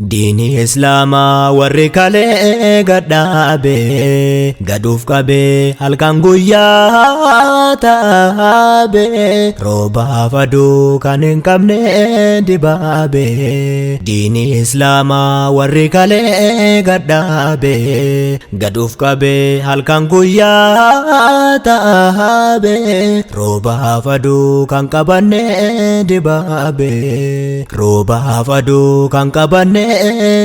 Diini Islaamaa warri kalee gadhaabe gaduuf qabe halkan guyyaa taabe roobaaf aduu kan hin qabne dibaabe. Diini Islaamaa warri kalee gadhaabe gaduuf qabe halkan guyyaa taabe roobaaf aduu kan qabanne dibaabe. Roobaaf aduu kan qabanne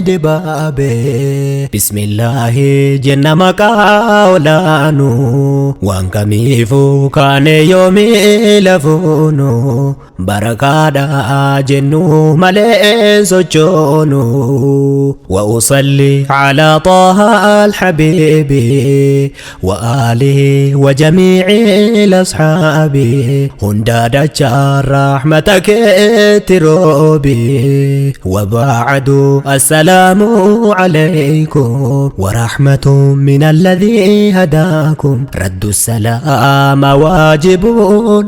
dibaabe. Bismillahi jenna maqaa olaanu waan kamiifuu kaane yoomi lafuunu barakaadha jennu malee sochoonu. Wa usalli ala Taha al-Habibi wa alihi wa jamiici al-ashaabi hunda dachaa rahmata keetti roobi. Wa ba'adu السلام عليكم ورحمة من الذي هداكم رد السلام واجب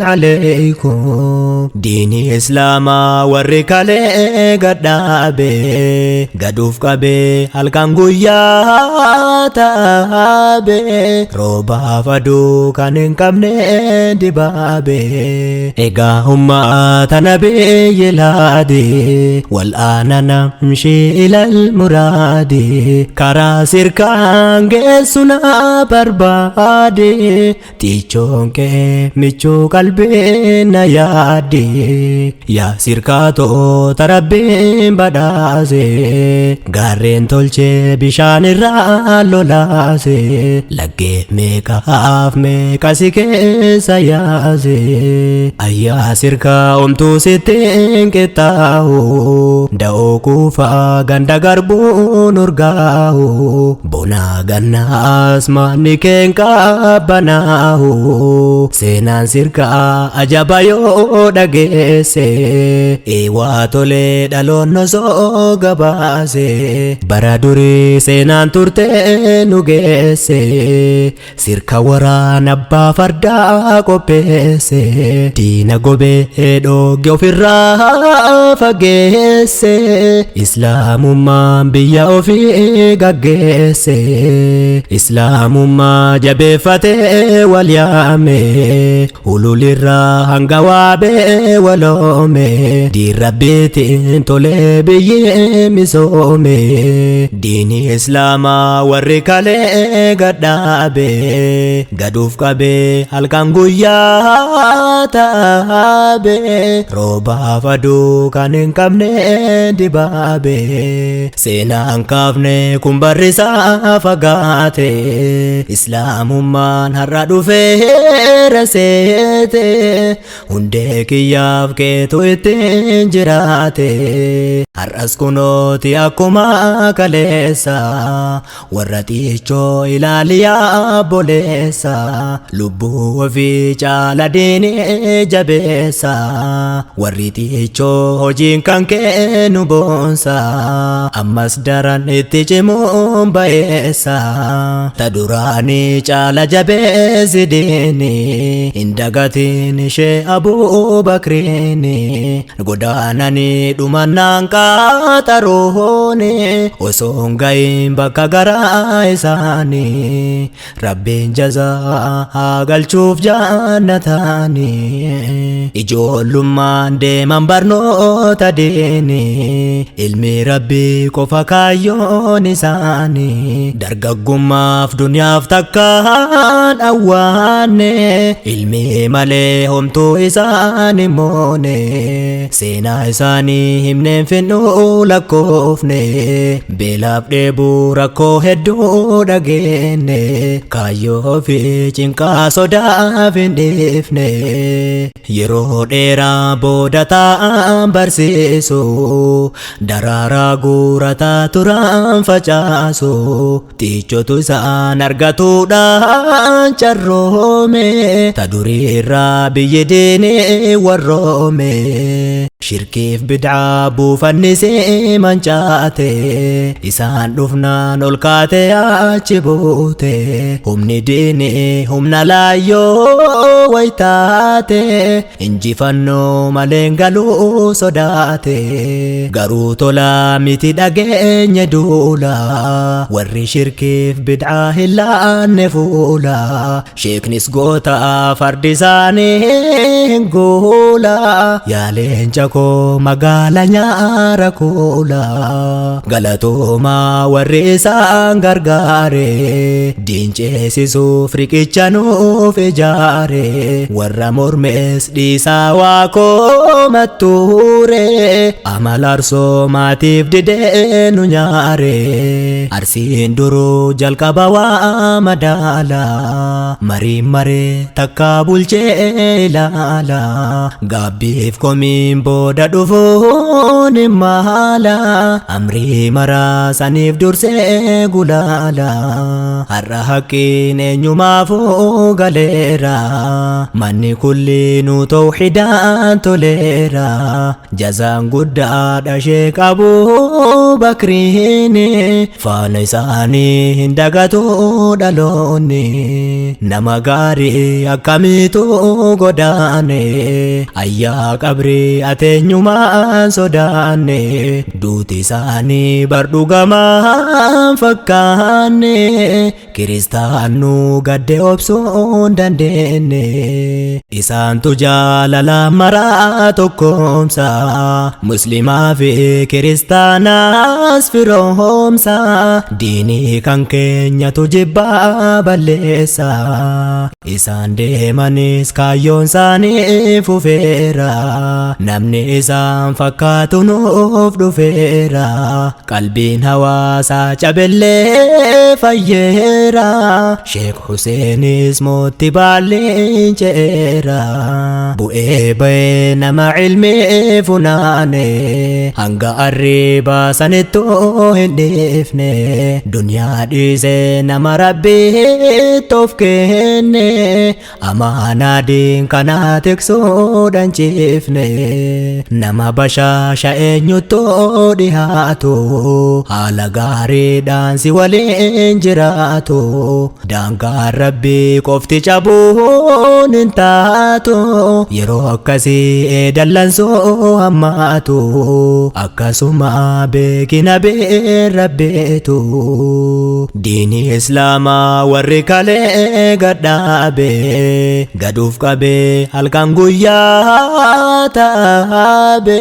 عليكم. ديني إسلاما والركالي قدابي قدوف قبي هلكان قويا تابي روبا فدو كان انكمني دبابي إيقا هما تنبي يلادي والآن نمشي إلى المراد كرا سيركان جسنا بربادي تيجون كه ميجو قلبنا يادي يا سيركاتو تربين بدازي غارين تولچه بشان الرالو لازي لگه ميكاف ميكاسي كسيازي أيا سيركا أمتو ستين كتاو داو kufa ganda garbuun urgaahu bona gannaas maanni keen qabbanaahu seenaan sirkaa ajaba yoo dhageesse eewaa tolee dhaloon osoo gabaase bara durii seenaan turte nu geesse sirka waraan abbaa fardaa qopheesse diina gobee dhoogge ofirraa fageesse. Islaamummaan biyya ofii gaggeesse Islaamummaa jabeeffatee wal yaame ululirraa hanga waabee waloome diin rabbiitiin tolee biyyi misoome. Diini Islaamaa warri kalee gadhaabe gaduuf qabe halkan guyyaa taabe roobaaf aduu kan hin qabne dibaabe. Seenaan kaafne kun barrisaa fagaate Islaamummaan har'a dhufeera seete hundee kiyyaaf keetu ittiin jiraate har'as kunooti akkuma kaleessa warra xiichoo ilaaliyaa boleessa lubbuu ofii caala diinii jabeessa warri xiichoo hojiin kan keenu boonsa ammas daran itti cimuun bayeessa ta duraanii caala jabeessi diini hin dagatiin ishee Abuu Bakriini godaananii dhumannaan qaxarooni osoo hin gahin bakka garaa isaanii rabbiin jazaa haa galchuuf jannataanii ijoollummaan deeman barnoota diini ilmi rabbii qofa kaayyoon isaanii dargaggummaaf duniyaaf takkaan awwaanne ilmi malee homtuu isaanii moone seenaa isaanii himneen fennuu lakkoofne beelaaf dheebuu rakkoo hedduu dhageenne kaayyoo fi cinqaa sodaaf hin dhiifne yeroo dheeraa booda taa'an barsiisu daraaraa guurataa turaan facaasu xiichotu isaan argatuudhaan carroome ta duriirraa biyyi diinii warroome shirkiif bid'aa buufannisee mancaate isaan dhufnaan ol kaate achi buute humni diinii humna laayyoo waytaate injifannoo maleen galuu sodaate garuu tola isaa miti dhageenye duula warri shirkiif bid'aa hin laanne fuula sheeknis goota fardi isaanii guula yaa leenca koo magaala nyaara kuula galatooma warri isaan gargaare diinceesisuuf riqicha nuuf ijaare warra mormees dhiisaa waa koo mattuure amala arsoomaatiif didee nu nyaare arsiin duruu jalqaba waa madaala mariin maree takka bulchee ilaala gaabbiif komiin booda dhufuun hin maala amrii maraa saniif dursee gulaala har'a haqqiin eenyumaafuu galeera manni kulliinuu tawxiidaan toleera jazaan guddaadha sheek Abuu Bakriin faana isaanii hin dagatu dhaloonni nama gaarii akkamiitu godaane ayyaa qabrii ateenyumaan sodaanne duuti isaanii bardhugamaan fakkaanne kiristaanuu gadde obsuun dandeenye isaantu jaalala maraa tokkoomsa muslimaa fi kiristaanaas firoomsa diinii kan keenyatu jibbaa balleessa isaan deemanis kaayyoon isaanii fufeera namni isaan fakkaatu nuuf dhufeera qalbiin hawaasaa cabellee fayyeera Sheek Huseenis mootti baalliin ceera bu'ee ba'ee nama ilmii funaane hanga arriibaa sanittoo hin dhiifne duniyaa dhiisee nama rabbiitti of kenne amaanaa diin kanaa tiksuudhaan ciifne nama bashaasha eenyuttoo dhihaatu haala gaariidhaan si waliin jiraatu daangaan rabbii qofti cabuun hin taatu yeroo akkasii dallansoo hammaatu akkasuma beekina beerrabbeetu diinii islaamaa warri kalee gadhaabe gaduuf qabee halkan guyyaa taabe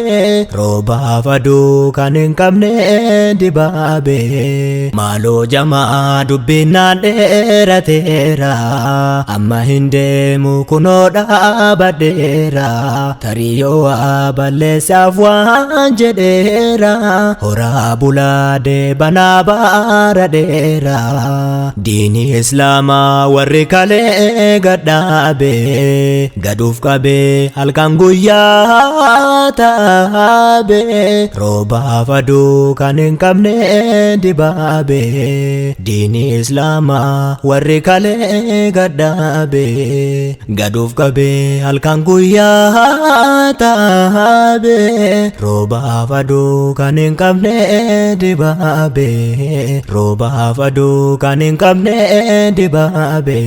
roobaaf aduu kan hin qabne dibaabe maaloo jamaa dubbinnaan dheerateera amma hin deemu kunoo dhaabadheera tariyoo waa balleessaaf waan jedheera horaa bulaadee banaa baara dheera diinii islaamaa warri kalee gadhaabe gaduuf qabee halkan guyyaa taabe roobaaf aduu kan hin qabne dibaabe diinii islaamaa warri kalee gadhaabe gaduuf qabee halkan guyyaa taabe roobaaf aduu kan hin qabne dibaabe roobaaf aduu kan hin qabne dibaabe